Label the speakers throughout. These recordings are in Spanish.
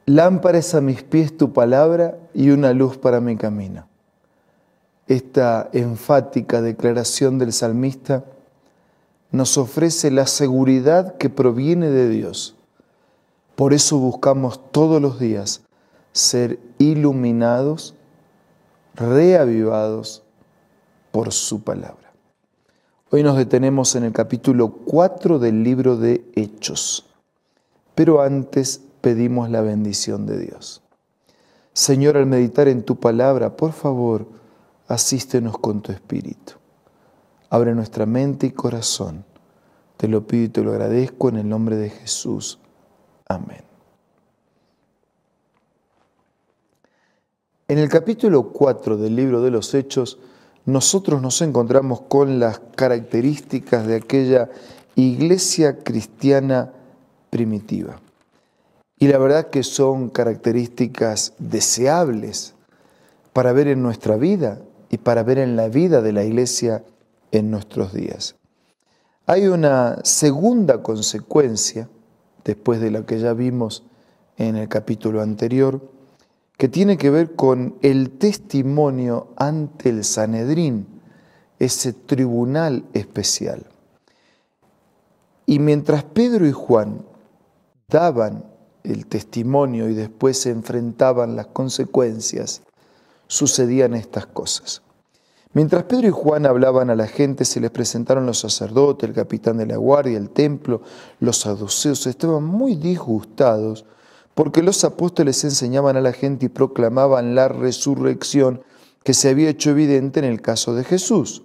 Speaker 1: Lámpara es a mis pies tu palabra y una luz para mi camino. Esta enfática declaración del salmista nos ofrece la seguridad que proviene de Dios. Por eso buscamos todos los días ser iluminados, reavivados por su palabra. Hoy nos detenemos en el capítulo 4 del libro de Hechos, pero antes pedimos la bendición de Dios. Señor, al meditar en tu palabra, por favor, asístenos con tu Espíritu. Abre nuestra mente y corazón. Te lo pido y te lo agradezco en el nombre de Jesús. Amén. En el capítulo 4 del libro de los Hechos, nosotros nos encontramos con las características de aquella iglesia cristiana primitiva. Y la verdad que son características deseables para ver en nuestra vida y para ver en la vida de la iglesia en nuestros días. Hay una segunda consecuencia, después de la que ya vimos en el capítulo anterior, que tiene que ver con el testimonio ante el Sanedrín, ese tribunal especial. Y mientras Pedro y Juan daban el testimonio y después se enfrentaban las consecuencias, sucedían estas cosas. Mientras Pedro y Juan hablaban a la gente, se les presentaron los sacerdotes, el capitán de la guardia, el templo, los saduceos. Estaban muy disgustados porque los apóstoles enseñaban a la gente y proclamaban la resurrección que se había hecho evidente en el caso de Jesús.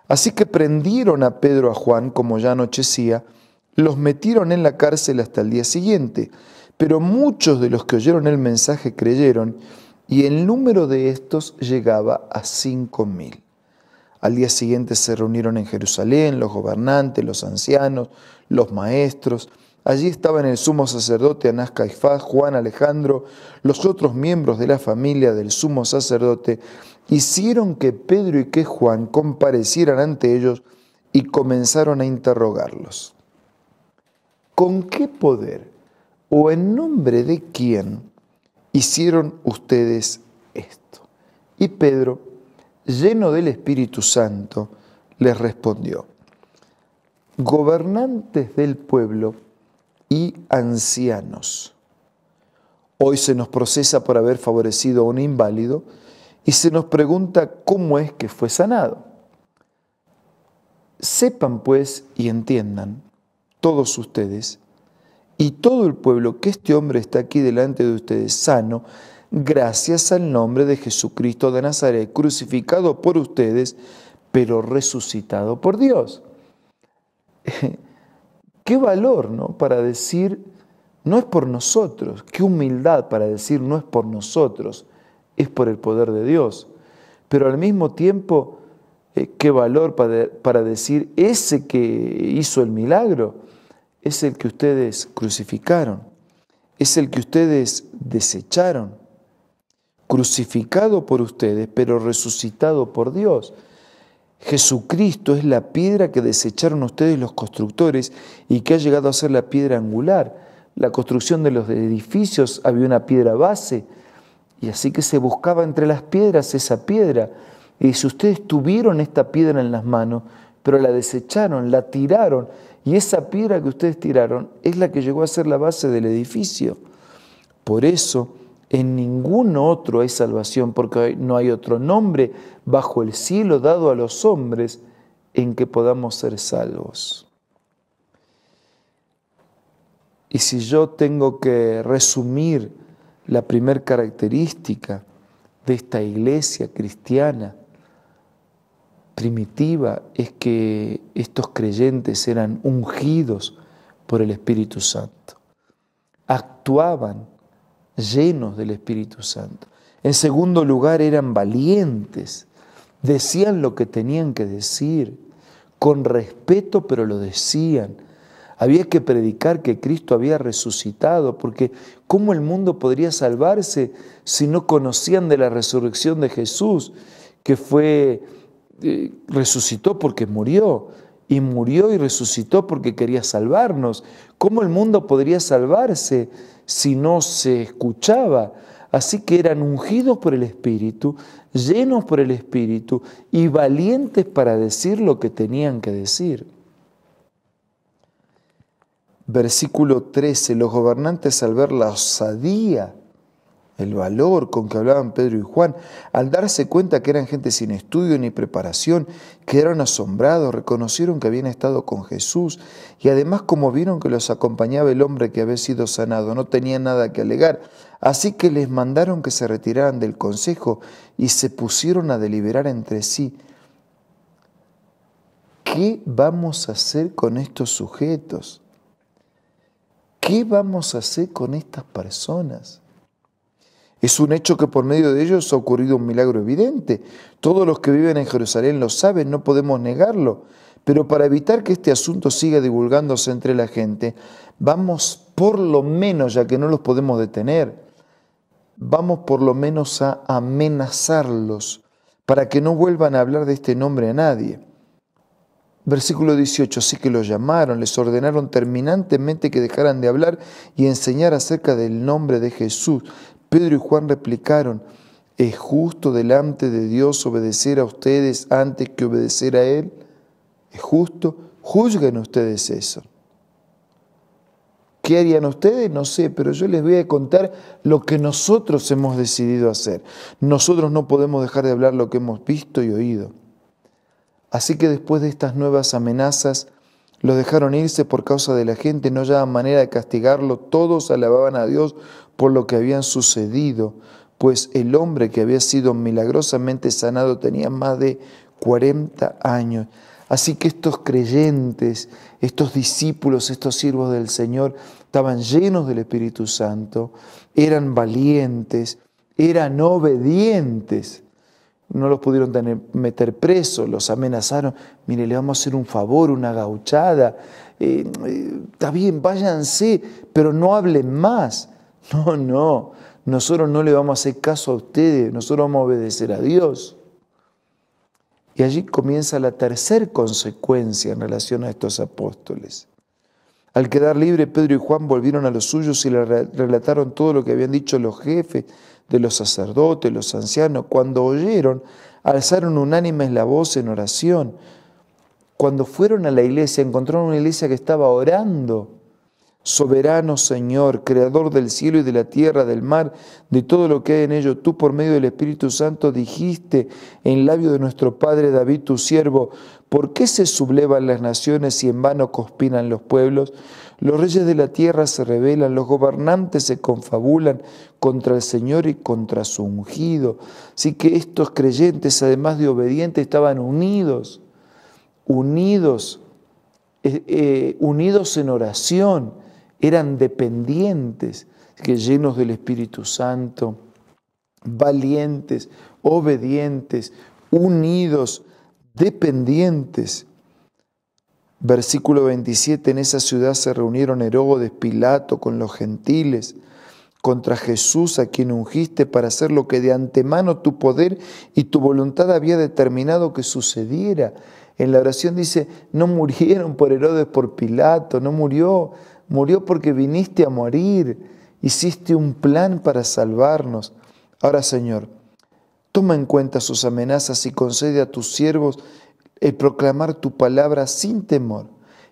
Speaker 1: Así que prendieron a Pedro y a Juan, como ya anochecía, los metieron en la cárcel hasta el día siguiente. Pero muchos de los que oyeron el mensaje creyeron, y el número de estos llegaba a 5.000. Al día siguiente se reunieron en Jerusalén los gobernantes, los ancianos, los maestros. Allí estaban el sumo sacerdote Anás, Caifás, Juan, Alejandro, los otros miembros de la familia del sumo sacerdote. Hicieron que Pedro y que Juan comparecieran ante ellos y comenzaron a interrogarlos. ¿Con qué poder o en nombre de quién hicieron ustedes esto? Y Pedro, lleno del Espíritu Santo, les respondió: gobernantes del pueblo y ancianos, hoy se nos procesa por haber favorecido a un inválido y se nos pregunta cómo es que fue sanado. Sepan pues y entiendan todos ustedes y todo el pueblo que este hombre está aquí delante de ustedes sano, gracias al nombre de Jesucristo de Nazaret, crucificado por ustedes, pero resucitado por Dios. Qué valor, ¿no? Para decir, no es por nosotros. Qué humildad para decir, no es por nosotros, es por el poder de Dios. Pero al mismo tiempo, qué valor para decir, ese que hizo el milagro es el que ustedes crucificaron, es el que ustedes desecharon, crucificado por ustedes, pero resucitado por Dios. Jesucristo es la piedra que desecharon ustedes los constructores y que ha llegado a ser la piedra angular. La construcción de los edificios había una piedra base y así que se buscaba entre las piedras esa piedra. Y si ustedes tuvieron esta piedra en las manos, pero la desecharon, la tiraron, y esa piedra que ustedes tiraron es la que llegó a ser la base del edificio. Por eso, en ningún otro hay salvación, porque no hay otro nombre bajo el cielo dado a los hombres en que podamos ser salvos. Y si yo tengo que resumir la primera característica de esta iglesia cristiana primitiva, es que estos creyentes eran ungidos por el Espíritu Santo. Actuaban llenos del Espíritu Santo. En segundo lugar, eran valientes. Decían lo que tenían que decir, con respeto, pero lo decían. Había que predicar que Cristo había resucitado, porque ¿cómo el mundo podría salvarse si no conocían de la resurrección de Jesús, que resucitó porque murió y murió y resucitó porque quería salvarnos. ¿Cómo el mundo podría salvarse si no se escuchaba? Así que eran ungidos por el Espíritu, llenos por el Espíritu y valientes para decir lo que tenían que decir. Versículo 13, los gobernantes al ver la osadía, el valor con que hablaban Pedro y Juan, al darse cuenta que eran gente sin estudio ni preparación, quedaron asombrados, reconocieron que habían estado con Jesús y además como vieron que los acompañaba el hombre que había sido sanado, no tenían nada que alegar. Así que les mandaron que se retiraran del consejo y se pusieron a deliberar entre sí. ¿Qué vamos a hacer con estos sujetos? ¿Qué vamos a hacer con estas personas? Es un hecho que por medio de ellos ha ocurrido un milagro evidente. Todos los que viven en Jerusalén lo saben, no podemos negarlo. Pero para evitar que este asunto siga divulgándose entre la gente, vamos por lo menos, ya que no los podemos detener, vamos por lo menos a amenazarlos para que no vuelvan a hablar de este nombre a nadie. Versículo 18, así que los llamaron, les ordenaron terminantemente que dejaran de hablar y enseñar acerca del nombre de Jesús. Pedro y Juan replicaron, ¿es justo delante de Dios obedecer a ustedes antes que obedecer a Él? ¿Es justo? Juzguen ustedes eso. ¿Qué harían ustedes? No sé, pero yo les voy a contar lo que nosotros hemos decidido hacer. Nosotros no podemos dejar de hablar lo que hemos visto y oído. Así que después de estas nuevas amenazas, los dejaron irse por causa de la gente, no hallaban manera de castigarlo. Todos alababan a Dios por lo que habían sucedido, pues el hombre que había sido milagrosamente sanado tenía más de 40 años. Así que estos creyentes, estos discípulos, estos siervos del Señor, estaban llenos del Espíritu Santo, eran valientes, eran obedientes. No los pudieron meter presos, los amenazaron. Mire, le vamos a hacer un favor, una gauchada. Está bien, váyanse, pero no hablen más. No, nosotros no le vamos a hacer caso a ustedes, nosotros vamos a obedecer a Dios. Y allí comienza la tercera consecuencia en relación a estos apóstoles. Al quedar libre, Pedro y Juan volvieron a los suyos y le relataron todo lo que habían dicho los jefes de los sacerdotes, los ancianos. Cuando oyeron, alzaron unánimes la voz en oración. Cuando fueron a la iglesia, encontraron una iglesia que estaba orando. Soberano Señor, Creador del cielo y de la tierra, del mar, de todo lo que hay en ello, tú por medio del Espíritu Santo dijiste en labio de nuestro Padre David, tu siervo, ¿por qué se sublevan las naciones y en vano conspiran los pueblos? Los reyes de la tierra se rebelan, los gobernantes se confabulan contra el Señor y contra su ungido. Así que estos creyentes, además de obedientes, estaban unidos en oración. Eran dependientes, que llenos del Espíritu Santo, valientes, obedientes, unidos, dependientes. Versículo 27, en esa ciudad se reunieron Herodes, Pilato con los gentiles contra Jesús a quien ungiste para hacer lo que de antemano tu poder y tu voluntad había determinado que sucediera. En la oración dice, no murieron por Herodes, por Pilato, no murió porque viniste a morir, hiciste un plan para salvarnos. Ahora, Señor, toma en cuenta sus amenazas y concede a tus siervos el proclamar tu palabra sin temor.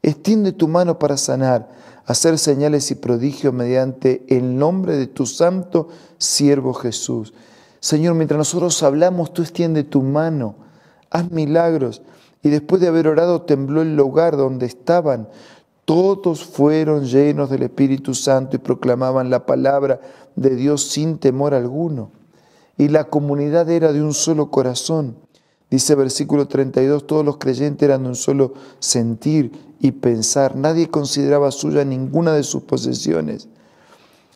Speaker 1: Extiende tu mano para sanar, hacer señales y prodigios mediante el nombre de tu santo siervo Jesús. Señor, mientras nosotros hablamos, tú extiende tu mano, haz milagros. Y después de haber orado, tembló el lugar donde estaban. Todos fueron llenos del Espíritu Santo y proclamaban la palabra de Dios sin temor alguno. Y la comunidad era de un solo corazón. Dice versículo 32, todos los creyentes eran de un solo sentir y pensar. Nadie consideraba suya ninguna de sus posesiones.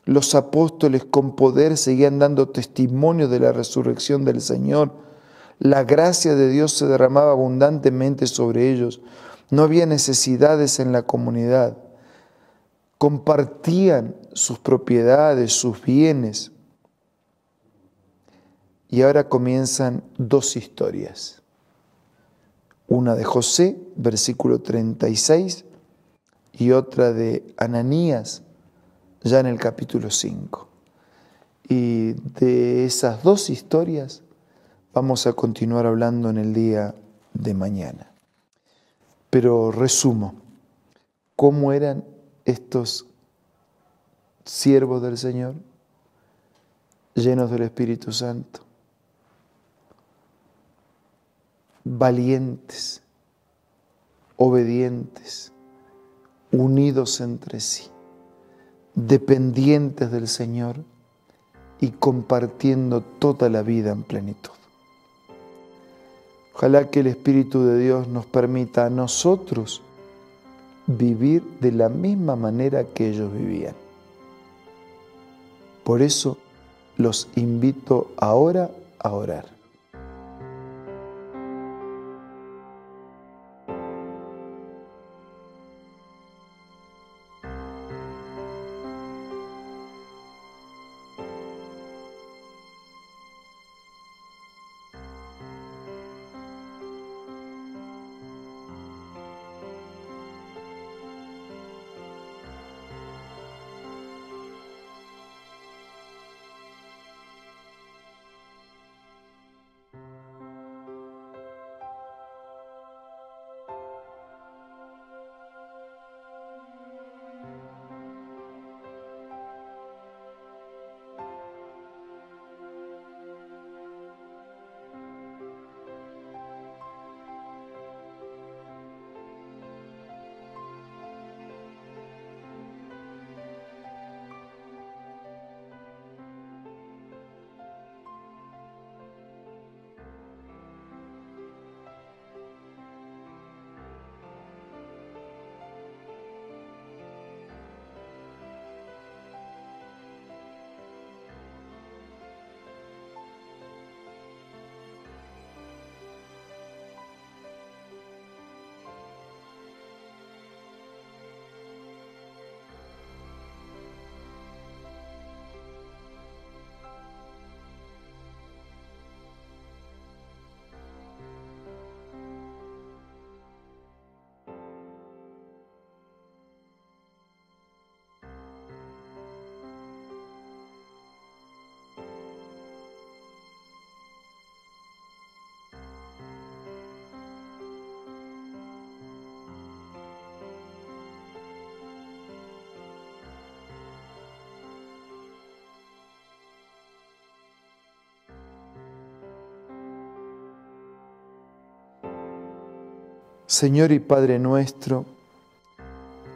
Speaker 1: Los apóstoles con poder seguían dando testimonio de la resurrección del Señor. La gracia de Dios se derramaba abundantemente sobre ellos. No había necesidades en la comunidad. Compartían sus propiedades, sus bienes. Y ahora comienzan dos historias. Una de José, versículo 36, y otra de Ananías, ya en el capítulo 5. Y de esas dos historias vamos a continuar hablando en el día de mañana. Pero resumo, ¿cómo eran estos siervos del Señor? Llenos del Espíritu Santo, valientes, obedientes, unidos entre sí, dependientes del Señor y compartiendo toda la vida en plenitud. Ojalá que el Espíritu de Dios nos permita a nosotros vivir de la misma manera que ellos vivían. Por eso los invito ahora a orar. Señor y Padre nuestro,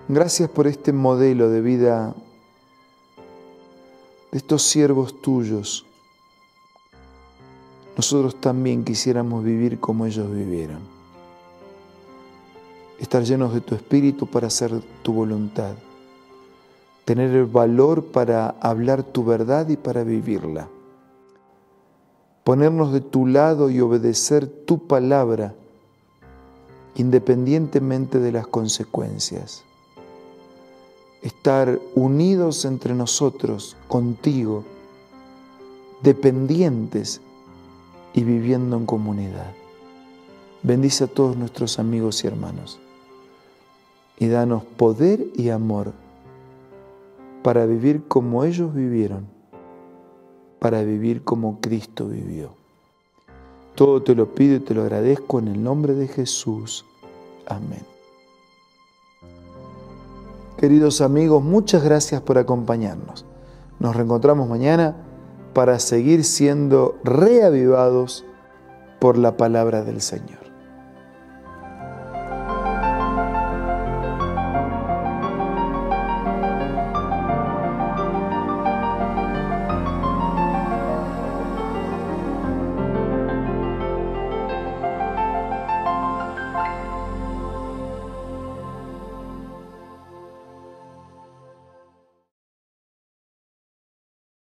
Speaker 1: gracias por este modelo de vida de estos siervos tuyos. Nosotros también quisiéramos vivir como ellos vivieron. Estar llenos de tu Espíritu para hacer tu voluntad. Tener el valor para hablar tu verdad y para vivirla. Ponernos de tu lado y obedecer tu palabra independientemente de las consecuencias. Estar unidos entre nosotros, contigo, dependientes y viviendo en comunidad. Bendice a todos nuestros amigos y hermanos y danos poder y amor para vivir como ellos vivieron, para vivir como Cristo vivió. Todo te lo pido y te lo agradezco en el nombre de Jesús. Amén. Queridos amigos, muchas gracias por acompañarnos. Nos reencontramos mañana para seguir siendo reavivados por la palabra del Señor.